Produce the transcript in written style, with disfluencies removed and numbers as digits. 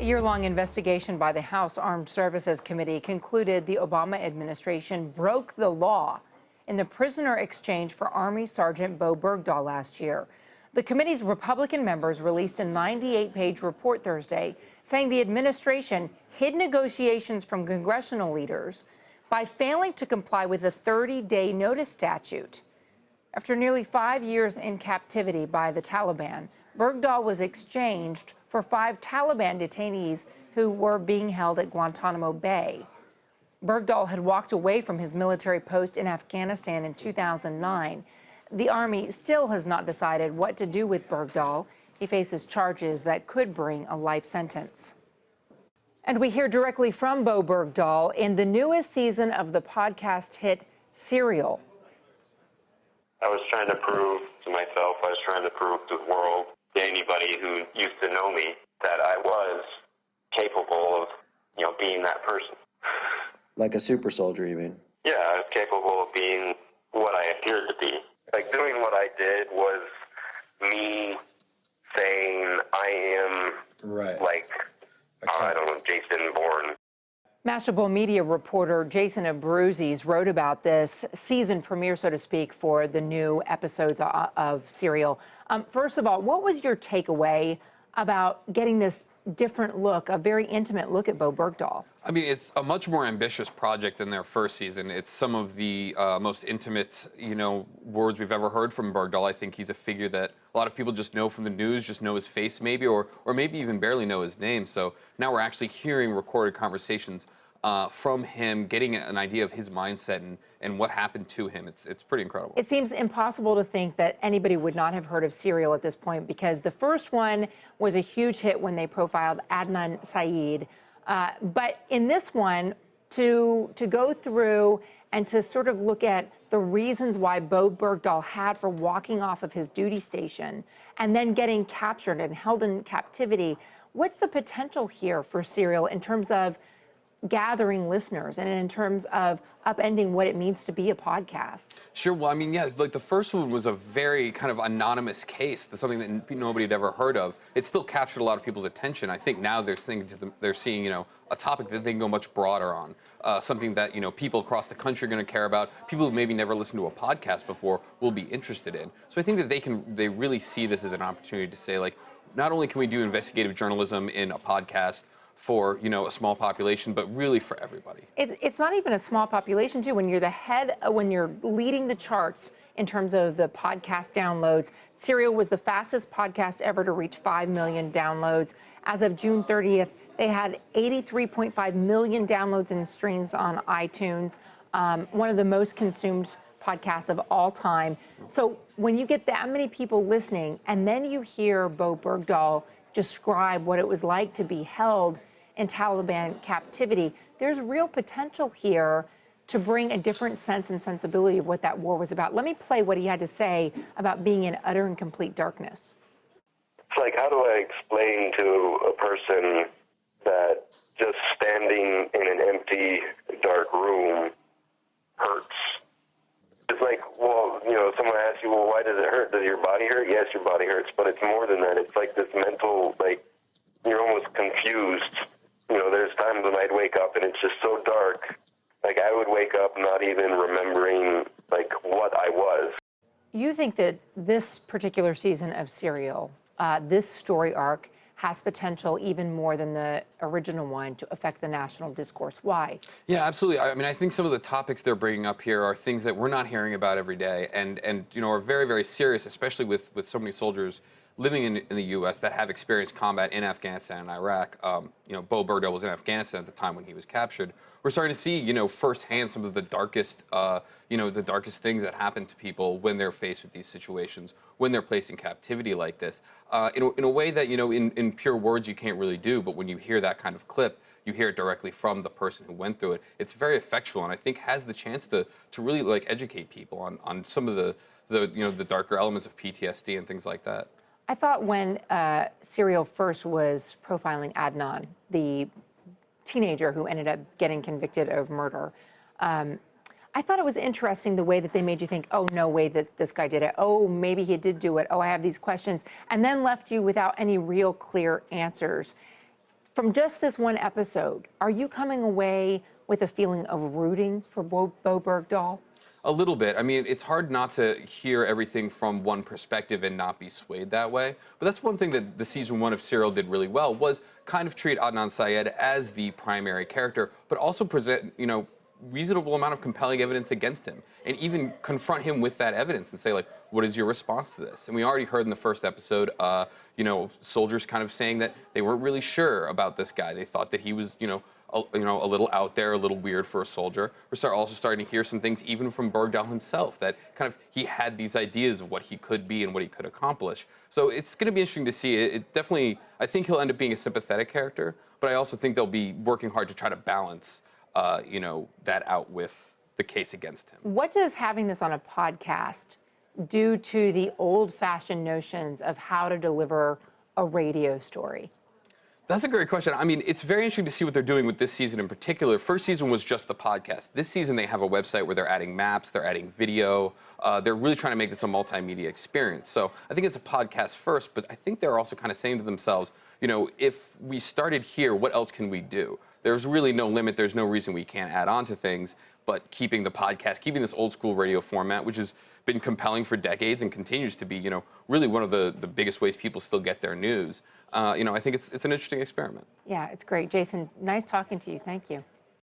A year-long investigation by the House Armed Services Committee concluded the Obama administration broke the law in the prisoner exchange for Army Sergeant Bowe Bergdahl last year. The committee's Republican members released a 98-page report Thursday saying the administration hid negotiations from congressional leaders by failing to comply with a 30-day notice statute. After nearly 5 years in captivity by the Taliban, Bergdahl was exchanged for 5 Taliban detainees who were being held at Guantanamo Bay. Bergdahl had walked away from his military post in Afghanistan in 2009. The Army still has not decided what to do with Bergdahl. He faces charges that could bring a life sentence. And we hear directly from Bowe Bergdahl in the newest season of the podcast hit Serial. I was trying to prove to myself, I was trying to prove to the world, to anybody who used to know me, that I was capable of, being that person. Like a super soldier, you mean? Yeah, I was capable of being what I appeared to be. Like, doing what I did was me saying I am, I don't know, Jason Bourne. Mashable media reporter Jason Abbruzzese wrote about this season premiere, so to speak, for the new episodes of Serial. First of all, what was your takeaway about getting this different look, a very intimate look at Bowe Bergdahl? I mean, it's a much more ambitious project than their first season. It's some of the most intimate, words we've ever heard from Bergdahl. I think he's a figure that a lot of people just know from the news, just know his face maybe, or maybe even barely know his name. So now we're actually hearing recorded conversations from him, getting an idea of his mindset and what happened to him. It's pretty incredible. It seems impossible to think that anybody would not have heard of Serial at this point, because the first one was a huge hit when they profiled Adnan Syed. But in this one, to go through and to sort of look at the reasons why Bowe Bergdahl had for walking off of his duty station and then getting captured and held in captivity, what's the potential here for Serial in terms of gathering listeners and in terms of upending what it means to be a podcast? Sure. Well, I mean, yeah, like the first one was a very kind of anonymous case. That's something that nobody had ever heard of. It still captured a lot of people's attention. I think now they're seeing, a topic that they can go much broader on, something that, people across the country are going to care about. People who maybe never listened to a podcast before will be interested in. So I think that they really see this as an opportunity to say, like, not only can we do investigative journalism in a podcast for, a small population, but really for everybody. It's not even a small population, too. When you're leading the charts in terms of the podcast downloads, Serial was the fastest podcast ever to reach 5 million downloads. As of June 30th, they had 83.5 million downloads and streams on iTunes, one of the most consumed podcasts of all time. So when you get that many people listening, and then you hear Bowe Bergdahl describe what it was like to be held in Taliban captivity, there's real potential here to bring a different sense and sensibility of what that war was about. Let me play what he had to say about being in utter and complete darkness. It's like, how do I explain to a person that just standing in an empty, dark room hurts? It's like, well, someone asks you, well, why does it hurt? Does your body hurt? Yes, your body hurts, but it's more than that. It's like this mental, you're almost confused. There's times when I'd wake up and it's just so dark. Like, I would wake up not even remembering, what I was. You think that this particular season of Serial, this story arc, has potential even more than the original one to affect the national discourse. Why? Yeah, absolutely. I mean, I think some of the topics they're bringing up here are things that we're not hearing about every day, and are very, very serious, especially with so many soldiers living in the U.S. that have experienced combat in Afghanistan and Iraq. Bowe Bergdahl was in Afghanistan at the time when he was captured. We're starting to see, firsthand some of the darkest, the darkest things that happen to people when they're faced with these situations, when they're placed in captivity like this, in a way that, in pure words you can't really do. But when you hear that kind of clip, you hear it directly from the person who went through it. It's very effectual, and I think has the chance to really educate people on some of the darker elements of PTSD and things like that. I thought when Serial first was profiling Adnan, the teenager who ended up getting convicted of murder, I thought it was interesting the way that they made you think, oh, no way that this guy did it. Oh, maybe he did do it. Oh, I have these questions. And then left you without any real clear answers. From just this one episode, are you coming away with a feeling of rooting for Bowe Bergdahl? A little bit. I mean, it's hard not to hear everything from one perspective and not be swayed that way. But that's one thing that the season 1 of Serial did really well, was kind of treat Adnan Syed as the primary character, but also present, reasonable amount of compelling evidence against him, and even confront him with that evidence and say, like, what is your response to this? And we already heard in the first episode, soldiers kind of saying that they weren't really sure about this guy. They thought that he was, a little out there, a little weird for a soldier. We're also starting to hear some things even from Bergdahl himself, that kind of he had these ideas of what he could be and what he could accomplish. So it's going to be interesting to see. It definitely, I think he'll end up being a sympathetic character, but I also think they'll be working hard to try to balance that out with the case against him. What does having this on a podcast do to the old-fashioned notions of how to deliver a radio story? That's a great question. I mean, it's very interesting to see what they're doing with this season in particular. First season was just the podcast. This season they have a website where they're adding maps, they're adding video. They're really trying to make this a multimedia experience. So I think it's a podcast first, but I think they're also kind of saying to themselves, if we started here, what else can we do? There's really no limit. There's no reason we can't add on to things, but keeping the podcast, keeping this old school radio format, which has been compelling for decades and continues to be, really one of the biggest ways people still get their news. I think it's an interesting experiment. Yeah, it's great. Jason, nice talking to you. Thank you.